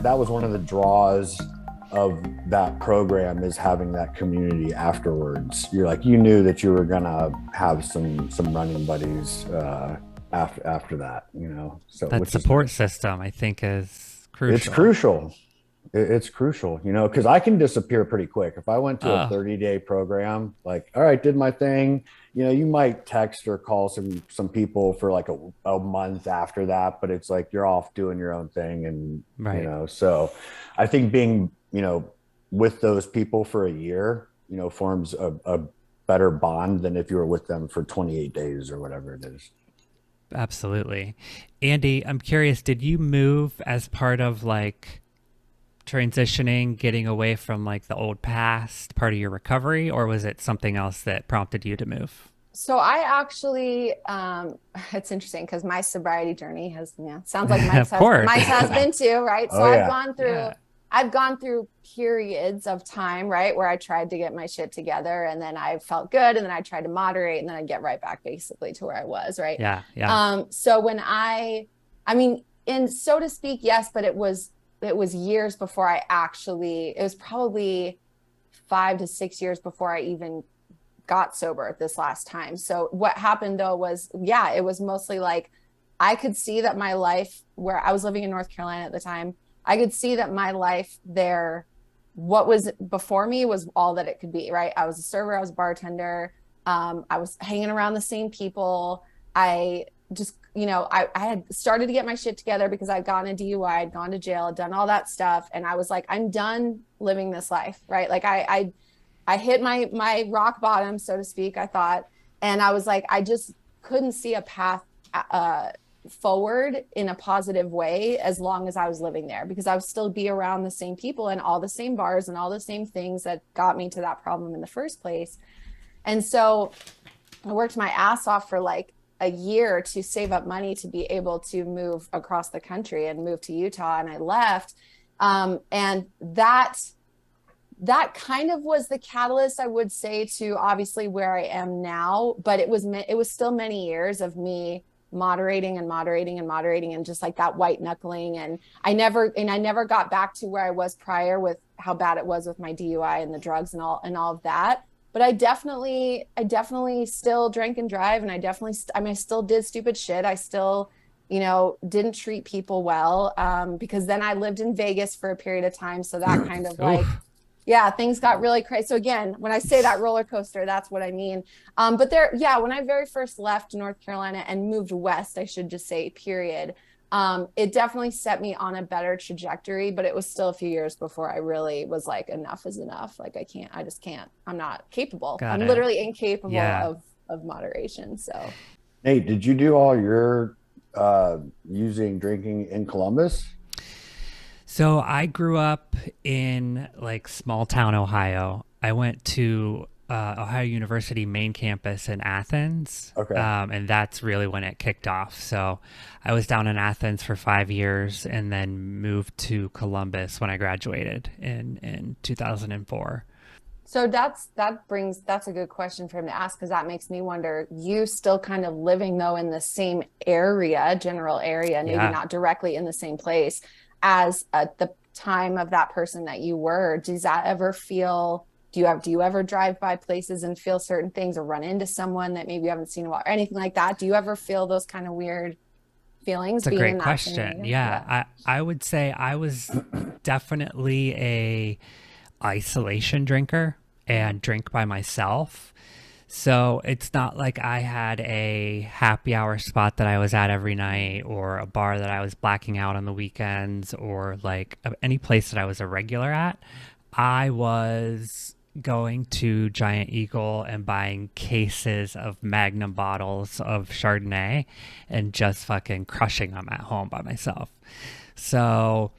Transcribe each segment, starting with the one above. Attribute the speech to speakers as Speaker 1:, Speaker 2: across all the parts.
Speaker 1: That was one of the draws of that program, is having that community afterwards. You're like, you knew that you were gonna have some running buddies after that, so
Speaker 2: That
Speaker 1: which is
Speaker 2: support
Speaker 1: nice.
Speaker 2: system, I think, is
Speaker 1: It's
Speaker 2: crucial.
Speaker 1: crucial. It's crucial, because I can disappear pretty quick. If I went to a
Speaker 2: Oh,
Speaker 1: 30-day program, like, all right, did my thing, you might text or call some people for like a month after that, but it's like you're off doing your own thing. And,
Speaker 2: right.
Speaker 1: so I think being, with those people for a year, forms a better bond than if you were with them for 28 days or whatever it is.
Speaker 2: Absolutely. Andy, I'm curious, did you move as part of like transitioning, getting away from like the old past, part of your recovery, or was it something else that prompted you to move?
Speaker 3: So I actually, it's interesting because my sobriety journey has, yeah, sounds like Mike's
Speaker 2: Of
Speaker 3: has
Speaker 2: course.
Speaker 3: Mike's has been too, right? So
Speaker 1: Oh yeah.
Speaker 2: Yeah.
Speaker 3: I've gone through periods of time, right, where I tried to get my shit together, and then I felt good, and then I tried to moderate, and then I get right back basically to where I was, right?
Speaker 2: Yeah. Yeah.
Speaker 3: So when I mean, in so to speak, yes, but it was years before I actually, it was probably 5 to 6 years before I even got sober this last time. So what happened though was, yeah, it was mostly like I could see that my life, where I was living in North Carolina at the time, I could see that my life there, what was before me was all that it could be, right? I was a server, I was a bartender, I was hanging around the same people. I just, I had started to get my shit together because I'd gone to DUI, I'd gone to jail, I'd done all that stuff. And I was like, I'm done living this life, right? Like I hit my rock bottom, so to speak, I thought. And I was like, I just couldn't see a path forward in a positive way as long as I was living there, because I would still be around the same people and all the same bars and all the same things that got me to that problem in the first place. And so I worked my ass off for like a year to save up money to be able to move across the country and move to Utah. And I left. And that kind of was the catalyst, I would say, to obviously where I am now. But it was still many years of me moderating and moderating and moderating, and just like that white knuckling. And I never got back to where I was prior with how bad it was with my DUI and the drugs and all of that. But I definitely still drank and drive, and I still did stupid shit. I still, didn't treat people well, because then I lived in Vegas for a period of time. So that kind of like,
Speaker 2: Oof.
Speaker 3: yeah, things got really crazy. So again, when I say that roller coaster, that's what I mean. But yeah, when I very first left North Carolina and moved west, I should just say, period. It definitely set me on a better trajectory, but it was still a few years before I really was like, enough is enough. Like I just can't, I'm not capable.
Speaker 2: Got
Speaker 3: I'm
Speaker 2: it.
Speaker 3: literally incapable
Speaker 2: Yeah.
Speaker 3: of moderation. So
Speaker 1: Nate, did you do all your using drinking in Columbus?
Speaker 2: So I grew up in like small town Ohio. I went to Ohio University main campus in Athens,
Speaker 1: Okay.
Speaker 2: and that's really when it kicked off. So I was down in Athens for 5 years, and then moved to Columbus when I graduated in 2004.
Speaker 3: So that's a good question for him to ask, because that makes me wonder, you still kind of living though in the same area, general area, maybe
Speaker 2: Yeah,
Speaker 3: not directly in the same place as at the time of that person that you were. Does that ever feel, do you ever drive by places and feel certain things, or run into someone that maybe you haven't seen in a while or anything like that? Do you ever feel those kind of weird feelings
Speaker 2: it's a
Speaker 3: being
Speaker 2: great
Speaker 3: in that same
Speaker 2: question.
Speaker 3: area?
Speaker 2: Yeah,
Speaker 3: Yeah.
Speaker 2: I would say I was definitely a isolation drinker and drink by myself. So it's not like I had a happy hour spot that I was at every night, or a bar that I was blacking out on the weekends, or like any place that I was a regular at. I was going to Giant Eagle and buying cases of Magnum bottles of Chardonnay and just fucking crushing them at home by myself. So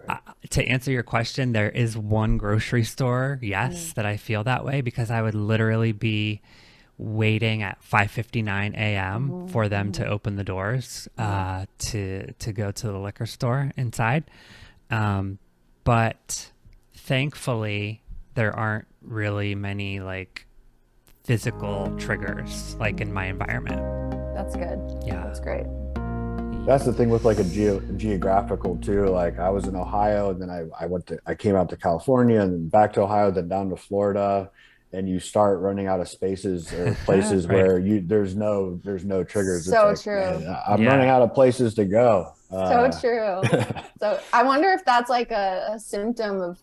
Speaker 2: uh, to answer your question, there is one grocery store,
Speaker 3: Mm.
Speaker 2: yes, that I feel that way, because I would literally be waiting at 5:59 a.m.
Speaker 3: Mhm,
Speaker 2: for them to
Speaker 3: mhm,
Speaker 2: open the doors
Speaker 3: mhm.
Speaker 2: to go to the liquor store inside. Um, but thankfully, there aren't really many like physical triggers like in my environment.
Speaker 3: That's good.
Speaker 2: Yeah,
Speaker 3: That's great.
Speaker 1: That's the thing with like a geographical too. Like I was in Ohio, and then I came out to California, and then back to Ohio, then down to Florida, and you start running out of spaces or places
Speaker 2: Right.
Speaker 1: where there's no triggers. It's
Speaker 3: So
Speaker 1: like,
Speaker 3: true.
Speaker 1: man, I'm running
Speaker 2: Yeah.
Speaker 1: out of places to go.
Speaker 3: So true. So I wonder if that's like a symptom of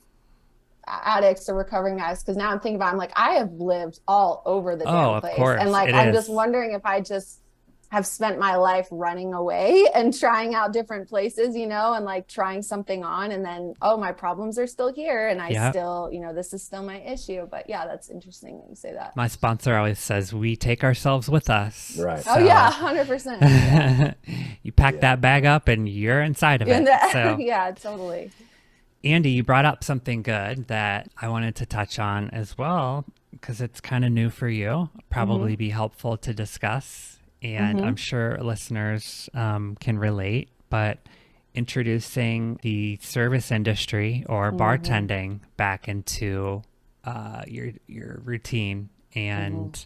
Speaker 3: addicts or recovering addicts, because now I'm thinking about, I'm like, I have lived all over the
Speaker 2: Oh,
Speaker 3: damn
Speaker 2: of
Speaker 3: place, and
Speaker 2: course
Speaker 3: like
Speaker 2: it
Speaker 3: I'm just
Speaker 2: is.
Speaker 3: wondering if I just have spent my life running away and trying out different places, and like trying something on, and then, oh, my problems are still here, and I
Speaker 2: Yeah.
Speaker 3: still, this is still my issue. But yeah, that's interesting that you say that.
Speaker 2: My sponsor always says we take ourselves with us.
Speaker 1: Right.
Speaker 3: Oh yeah,
Speaker 2: So
Speaker 3: 100%. Yeah.
Speaker 2: you pack
Speaker 1: Yeah.
Speaker 2: that bag up and you're inside of
Speaker 3: And
Speaker 2: it. So
Speaker 3: yeah, totally.
Speaker 2: Andy, you brought up something good that I wanted to touch on as well because it's kind of new for you.
Speaker 3: Mm-hmm.
Speaker 2: Probably be helpful to discuss, and
Speaker 3: Mm-hmm.
Speaker 2: I'm sure listeners can relate. But introducing the service industry or
Speaker 3: Mm-hmm.
Speaker 2: bartending back into your routine
Speaker 3: Mm-hmm.
Speaker 2: and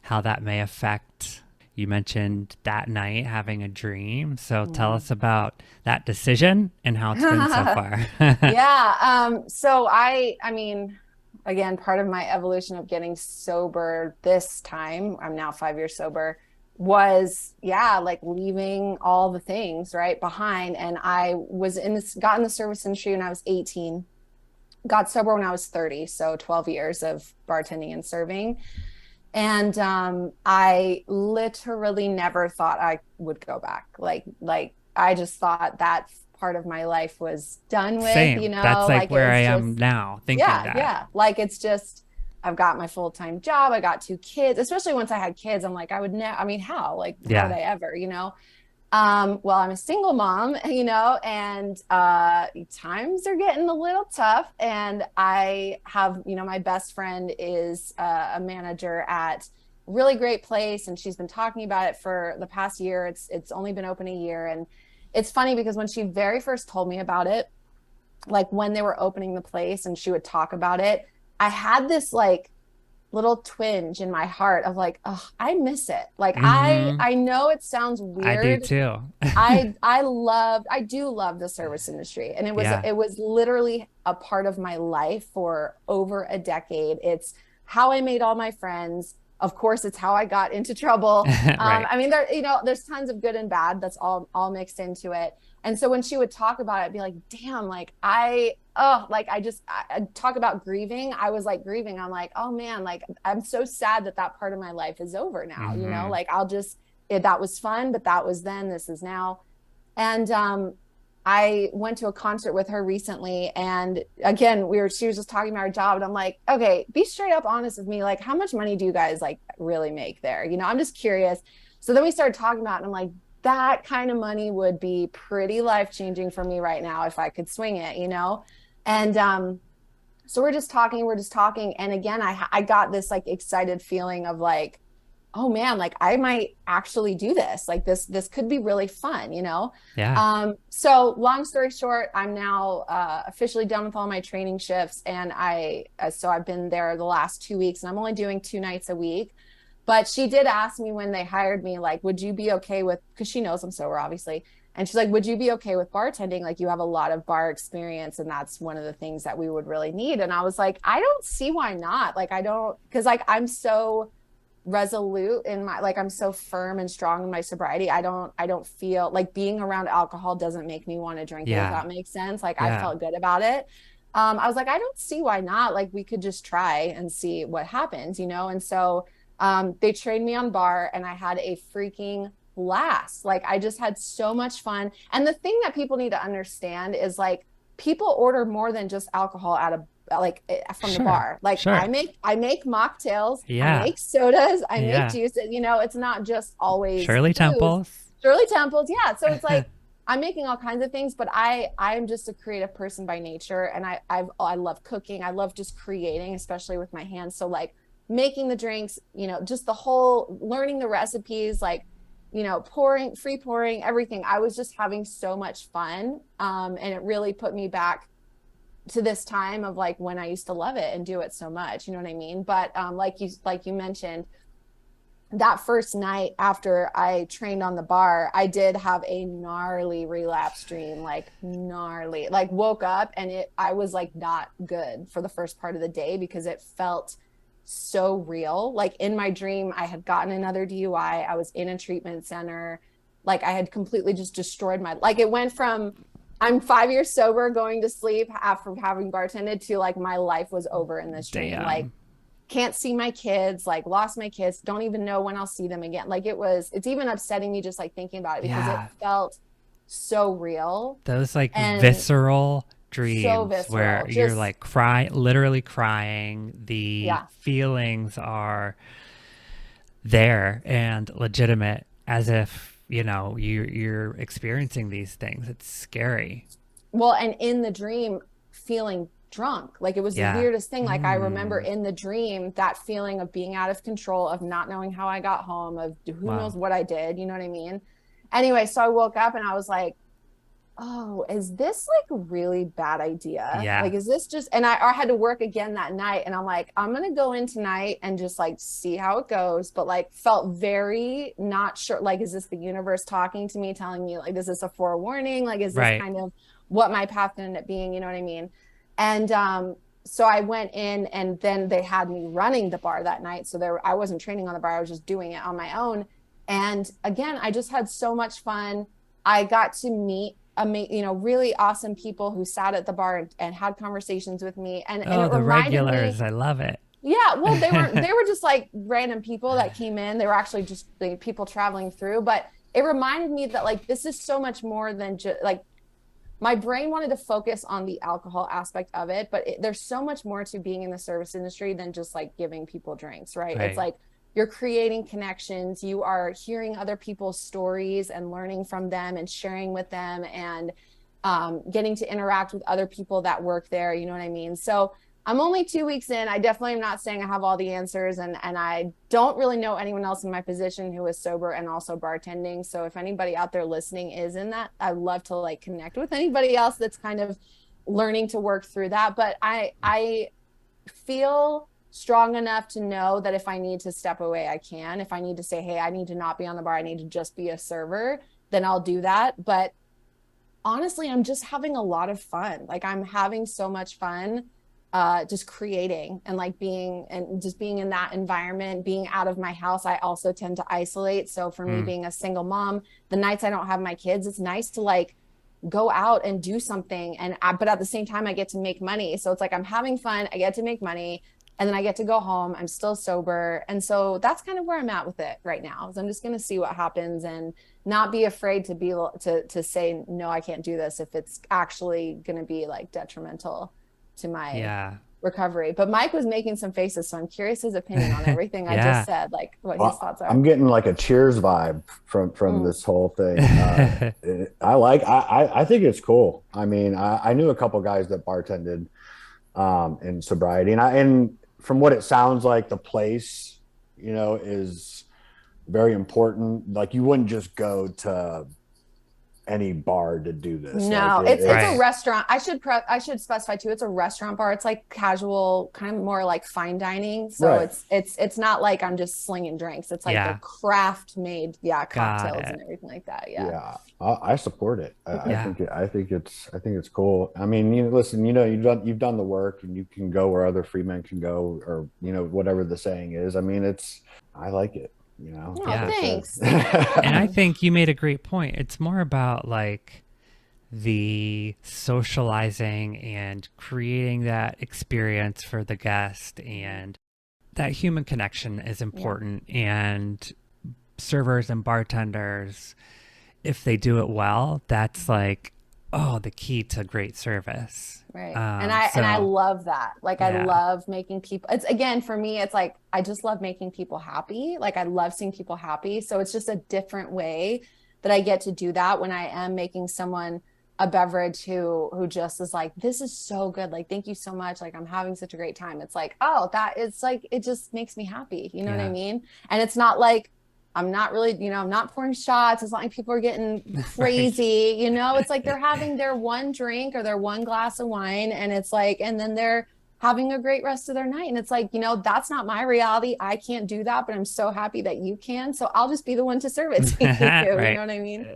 Speaker 2: how that may affect. You mentioned that night having a dream. So tell us about that decision and how it's been so
Speaker 3: Mm-hmm.
Speaker 2: far.
Speaker 3: Yeah. So I mean, again, part of my evolution of getting sober this time, I'm now 5 years sober, was, yeah, like leaving all the things right behind. And I was got in the service industry when I was 18, got sober when I was 30. So 12 years of bartending and serving. And I literally never thought I would go back. Like I just thought that part of my life was done with,
Speaker 2: Same. That's like
Speaker 3: like it
Speaker 2: where I
Speaker 3: was
Speaker 2: am
Speaker 3: just,
Speaker 2: now, thinking
Speaker 3: yeah,
Speaker 2: that.
Speaker 3: yeah. Like it's just, I've got my full-time job. I got 2 kids, especially once I had kids. I'm like, I would never, I mean, how? Like, how would
Speaker 2: Yeah.
Speaker 3: I ever? Well, I'm a single mom, and times are getting a little tough. And I have, my best friend is a manager at a really great place, and she's been talking about it for the past year. It's only been open a year, and it's funny because when she very first told me about it, like when they were opening the place and she would talk about it, I had this like little twinge in my heart of like, oh, I miss it. Like
Speaker 2: Mm-hmm.
Speaker 3: I know it sounds
Speaker 2: I do
Speaker 3: weird.
Speaker 2: too.
Speaker 3: I do love the service industry, and it was
Speaker 2: Yeah.
Speaker 3: it was literally a part of my life for over a decade. It's how I made all my friends. Of course, it's how I got into trouble.
Speaker 2: Right.
Speaker 3: I mean, there's tons of good and bad that's all mixed into it. And so when she would talk about it, I'd be like, damn, like I talk about grieving. I was like grieving. I'm like, oh man, like I'm so sad that part of my life is over now,
Speaker 2: Mm-hmm.
Speaker 3: like that was fun, but that was then, this is now. And I went to a concert with her recently, and again, she was just talking about her job, and I'm like, okay, be straight up honest with me. Like, how much money do you guys like really make there? I'm just curious. So then we started talking about it, and I'm like, that kind of money would be pretty life-changing for me right now if I could swing it. And so we're just talking, and again, I got this like excited feeling of like, oh man, like I might actually do this. Like this could be really fun.
Speaker 2: Yeah.
Speaker 3: So long story short, I'm now officially done with all my training shifts, and so I've been there the last 2 weeks, and I'm only doing 2 nights a week. But she did ask me when they hired me, like, would you be okay with, because she knows I'm sober, obviously. And she's like, would you be okay with bartending? Like, you have a lot of bar experience, and that's one of the things that we would really need. And I was like, I don't see why not. Like, I don't, because like I'm so resolute in my, like I'm so firm and strong in my sobriety. I don't feel like being around alcohol doesn't make me want to drink it, if
Speaker 2: Yeah.
Speaker 3: that makes sense. Like I
Speaker 2: Yeah.
Speaker 3: felt good about it. I was like, I don't see why not. Like we could just try and see what happens. And so they trained me on bar, and I had a freaking blast. Like I just had so much fun. And the thing that people need to understand is like people order more than just alcohol out of like from the
Speaker 2: Sure.
Speaker 3: bar. Like
Speaker 2: Sure.
Speaker 3: I make mocktails, I
Speaker 2: Yeah.
Speaker 3: make sodas, I make
Speaker 2: Yeah.
Speaker 3: juices. It's not just always
Speaker 2: Shirley
Speaker 3: booze.
Speaker 2: Temples.
Speaker 3: Shirley Temples, yeah. So it's like I'm making all kinds of things, but I'm just a creative person by nature, and I love cooking. I love just creating, especially with my hands. So like making the drinks, just the whole learning the recipes, like pouring everything. I was just having so much fun, and it really put me back to this time of like when I used to love it and do it so much. You know what I mean? But like you mentioned, that first night after I trained on the bar, I did have a gnarly relapse dream, like gnarly, like woke up and I was like not good for the first part of the day because it felt so real. Like in my dream, I had gotten another DUI. I was in a treatment center. Like I had completely just destroyed like it went from I'm 5 years sober going to sleep after having bartended to like my life was over in this dream.
Speaker 2: Damn.
Speaker 3: Like can't see my kids, like lost my kids, don't even know when I'll see them again. Like it's even upsetting me just like thinking about it because it felt so real.
Speaker 2: Those like
Speaker 3: and
Speaker 2: visceral dreams
Speaker 3: so visceral,
Speaker 2: where you're like literally crying. The feelings are there and legitimate as if, you know, you're experiencing these things. It's scary.
Speaker 3: Well, and in the dream, feeling drunk. Like it was the weirdest thing. Like I remember in the dream that feeling of being out of control, of not knowing how I got home, of who knows what I did, you know what I mean? Anyway, so I woke up and I was like, oh, is this like a really bad idea? Like, is this just, and I had to work again that night and I'm like, I'm going to go in tonight and just like see how it goes. But like felt very not sure. Like, is this the universe talking to me, telling me like, is this a forewarning? Like, is this kind of what my path ended up being? You know what I mean? And so I went in and then they had me running the bar that night. So I wasn't training on the bar. I was just doing it on my own. And again, I just had so much fun. I got to meet really awesome people who sat at the bar and had conversations with me. And it
Speaker 2: the regulars, I love it.
Speaker 3: Yeah, well, they were just like random people that came in. They were actually just like people traveling through. But it reminded me that like this is so much more than just like my brain wanted to focus on the alcohol aspect of it, but there's so much more to being in the service industry than just like giving people drinks, right? It's like you're creating connections, you are hearing other people's stories and learning from them and sharing with them and getting to interact with other people that work there, you know what I mean? So I'm only 2 weeks in. I definitely am not saying I have all the answers, and I don't really know anyone else in my position who is sober and also bartending. So if anybody out there listening is in that, I'd love to like connect with anybody else that's kind of learning to work through that. But I feel strong enough to know that if I need to step away, I can. If I need to say, hey, I need to not be on the bar, I need to just be a server, then I'll do that. But honestly, I'm just having a lot of fun. Like I'm having so much fun just creating and like being in that environment, being out of my house. I also tend to isolate. So for me being a single mom, the nights I don't have my kids, it's nice to like go out and do something. But at the same time, I get to make money. So it's like, I'm having fun. I get to make money and then I get to go home. I'm still sober. And so that's kind of where I'm at with it right now. So I'm just going to see what happens and not be afraid to say, no, I can't do this if it's actually going to be like detrimental to my recovery. But Mike was making some faces, so I'm curious his opinion on everything I just said, like what his thoughts are.
Speaker 1: I'm getting like a Cheers vibe from this whole thing. I think it's cool. I mean, I knew a couple guys that bartended in sobriety, and from what it sounds like, the place, you know, is very important. Like you wouldn't just go to any bar to do this.
Speaker 3: No,
Speaker 1: like
Speaker 3: it's a restaurant. I should specify too. It's a restaurant bar. It's like casual, kind of more like fine dining. So it's not like I'm just slinging drinks. It's like the craft made cocktails and everything like that. Yeah.
Speaker 1: I support it. I think it's cool. I mean, listen, you've done the work and you can go where other free men can go, or whatever the saying is. I mean, I like it.
Speaker 3: Thanks.
Speaker 2: And I think you made a great point. It's more about like the socializing and creating that experience for the guest, and that human connection is important. And servers and bartenders, if they do it well, that's like, the key to great service.
Speaker 3: Right. And I love that. Like, I love making people, it's again, for me, it's like, I just love making people happy. Like I love seeing people happy. So it's just a different way that I get to do that when I am making someone a beverage who just is like, this is so good. Like, thank you so much. Like, I'm having such a great time. It's like, that is like, it just makes me happy. You know what I mean? And it's not like, I'm not really, I'm not pouring shots. It's not like people are getting crazy, It's like they're having their one drink or their one glass of wine. And it's like, and then they're having a great rest of their night. And it's like, you know, that's not my reality. I can't do that, but I'm so happy that you can. So I'll just be the one to serve it to you.
Speaker 2: Right.
Speaker 3: You know what I mean?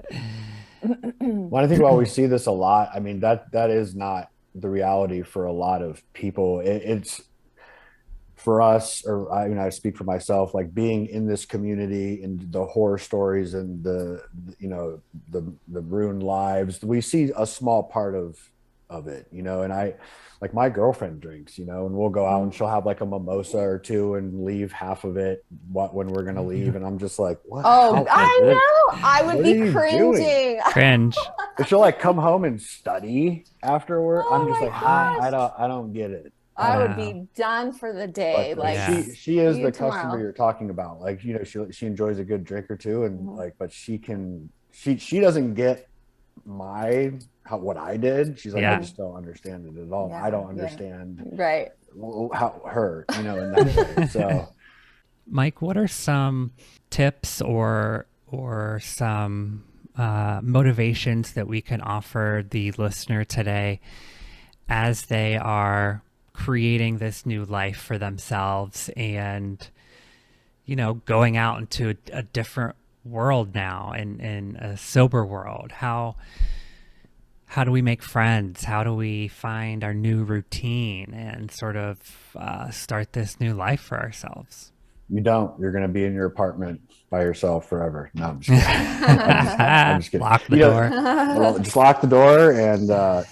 Speaker 1: Well, I think while we see this a lot, I mean, that is not the reality for a lot of people. It's for us, or I mean, I speak for myself, like being in this community and the horror stories and you know, the ruined lives, we see a small part of it, you know. And like my girlfriend drinks, you know, and we'll go out and she'll have like a mimosa or two and leave half of it when we're gonna leave, and I'm just like, what?
Speaker 3: Oh, I know. I would
Speaker 1: What
Speaker 3: be
Speaker 1: are you
Speaker 3: cringing.
Speaker 2: Cringe.
Speaker 1: But she'll like come home and study afterward.
Speaker 3: Oh
Speaker 1: I'm just
Speaker 3: my
Speaker 1: like,
Speaker 3: gosh.
Speaker 1: I don't get it.
Speaker 3: I would
Speaker 2: No.
Speaker 3: be done for the day.
Speaker 1: But
Speaker 3: Like,
Speaker 2: Yeah.
Speaker 1: she is
Speaker 3: see
Speaker 1: the
Speaker 3: you
Speaker 1: customer
Speaker 3: tomorrow.
Speaker 1: you're talking about. Like, you know, she enjoys a good drink or two, and
Speaker 3: Mhm.
Speaker 1: like, but she doesn't get what I did. She's like, I
Speaker 2: Yeah.
Speaker 1: just don't understand it at all.
Speaker 3: Yeah,
Speaker 1: I don't
Speaker 3: yeah.
Speaker 1: understand
Speaker 3: Right.
Speaker 1: how her, you know, in that way. So
Speaker 2: Mike, what are some tips or some motivations that we can offer the listener today as they are creating this new life for themselves and, you know, going out into a different world now, in a sober world? How do we make friends? How do we find our new routine and sort of start this new life for ourselves?
Speaker 1: you're going to be in your apartment by yourself forever. No, I'm just kidding. I'm just kidding.
Speaker 2: Lock the
Speaker 1: You know,
Speaker 2: door.
Speaker 1: well, just lock the door. And no,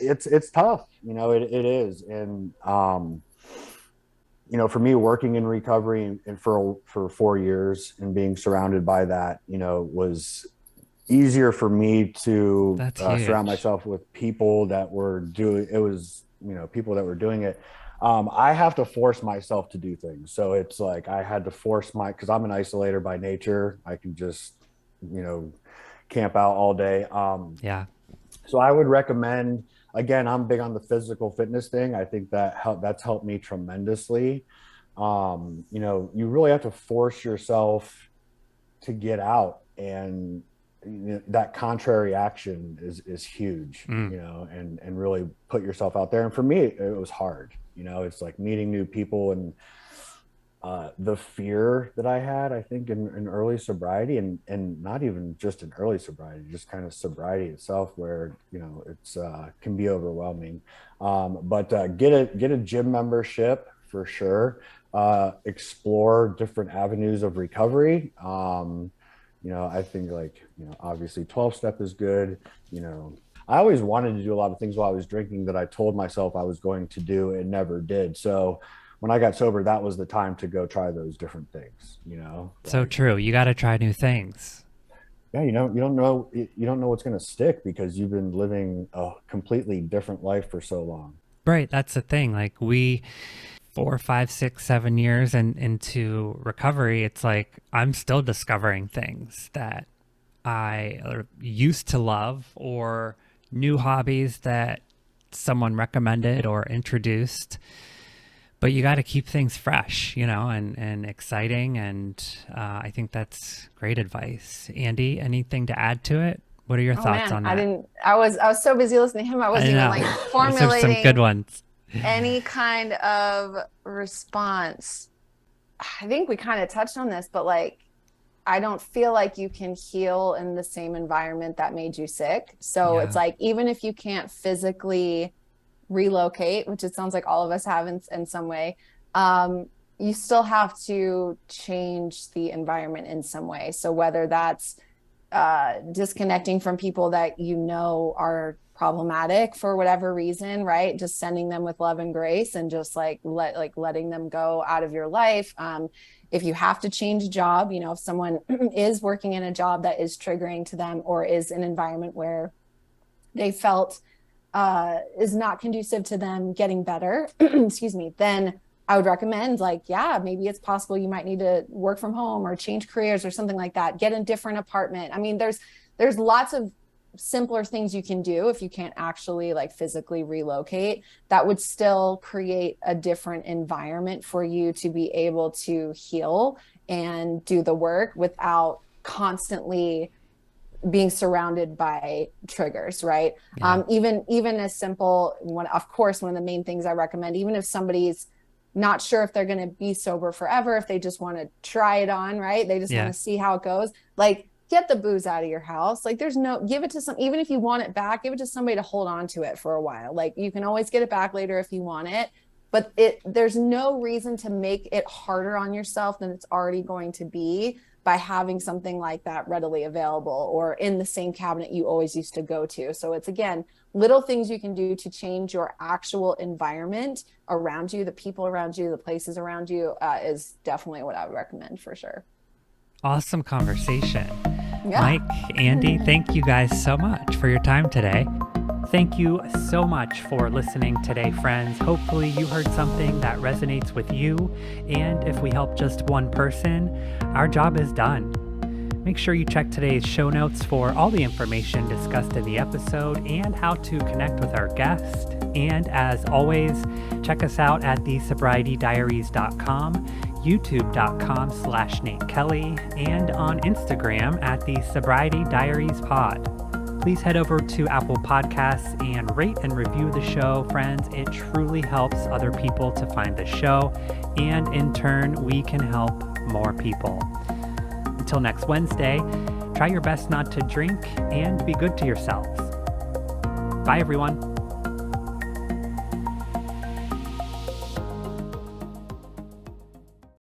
Speaker 1: it's tough, you know. It is. And you know, for me, working in recovery and for 4 years and being surrounded by that, you know, was easier for me to
Speaker 2: That's
Speaker 1: surround
Speaker 2: huge.
Speaker 1: myself with people that were doing it. Was, you know, people that were doing it. I have to force myself to do things. So it's like I had to force because I'm an isolator by nature. I can just, you know, camp out all day.
Speaker 2: Yeah.
Speaker 1: So I would recommend, again, I'm big on the physical fitness thing. I think that's helped me tremendously. You know, you really have to force yourself to get out, and you know, that contrary action is huge, you know, and really put yourself out there. And for me, it was hard. You know, it's like meeting new people, and the fear that I had, I think, in early sobriety, and not even just in early sobriety, just kind of sobriety itself, where, you know, it's can be overwhelming. But get a gym membership for sure. Explore different avenues of recovery. You know, I think, like, you know, obviously 12-step is good. You know, I always wanted to do a lot of things while I was drinking that I told myself I was going to do and never did. So when I got sober, that was the time to go try those different things, you know.
Speaker 2: So
Speaker 1: Like,
Speaker 2: true. You got to try new things.
Speaker 1: yeah, you don't know what's going to stick because you've been living a completely different life for so long.
Speaker 2: Right. That's the thing. Like 4, 5, 6, 7 years into recovery, it's like I'm still discovering things that I used to love, or new hobbies that someone recommended or introduced. But you got to keep things fresh, you know, and exciting. And I think that's great advice. Andy, anything to add to it? What are your
Speaker 3: Oh
Speaker 2: thoughts
Speaker 3: man,
Speaker 2: on that?
Speaker 3: I was so busy listening to him. I
Speaker 2: I
Speaker 3: wasn't even
Speaker 2: know.
Speaker 3: like
Speaker 2: Those are some
Speaker 3: formulating
Speaker 2: good ones.
Speaker 3: any kind of response. I think we kind of touched on this, but like, I don't feel like you can heal in the same environment that made you sick. So
Speaker 2: Yeah.
Speaker 3: it's like, even if you can't physically relocate, which it sounds like all of us have in some way, you still have to change the environment in some way. So whether that's disconnecting from people that you know are problematic for whatever reason, right? Just sending them with love and grace, and just letting them go out of your life. If you have to change a job, you know, if someone is working in a job that is triggering to them, or is an environment where they felt is not conducive to them getting better, excuse me, then I would recommend, like, yeah, maybe it's possible you might need to work from home or change careers or something like that. Get a different apartment. I mean, there's lots of simpler things you can do if you can't actually like physically relocate, that would still create a different environment for you to be able to heal and do the work without constantly being surrounded by triggers, right?
Speaker 2: Yeah.
Speaker 3: Even as simple, of course, one of the main things I recommend, even if somebody's not sure if they're going to be sober forever, if they just want to try it on, right? They just want to see how it goes. Like, get the booze out of your house. Like, give it to even if you want it back, give it to somebody to hold on to it for a while. Like, you can always get it back later if you want it, but there's no reason to make it harder on yourself than it's already going to be by having something like that readily available or in the same cabinet you always used to go to. So it's, again, little things you can do to change your actual environment around you, the people around you, the places around you, is definitely what I would recommend for sure.
Speaker 2: Awesome conversation.
Speaker 3: Yeah.
Speaker 2: Mike, Andi, thank you guys so much for your time today. Thank you so much for listening today, friends. Hopefully you heard something that resonates with you. And if we help just one person, our job is done. Make sure you check today's show notes for all the information discussed in the episode and how to connect with our guest. And as always, check us out at thesobrietydiaries.com, youtube.com/Nate Kelly, and on Instagram at the Sobriety Diaries Pod. Please head over to Apple Podcasts and rate and review the show, friends. It truly helps other people to find the show, and in turn, we can help more people. Until next Wednesday, try your best not to drink and be good to yourselves. Bye, everyone.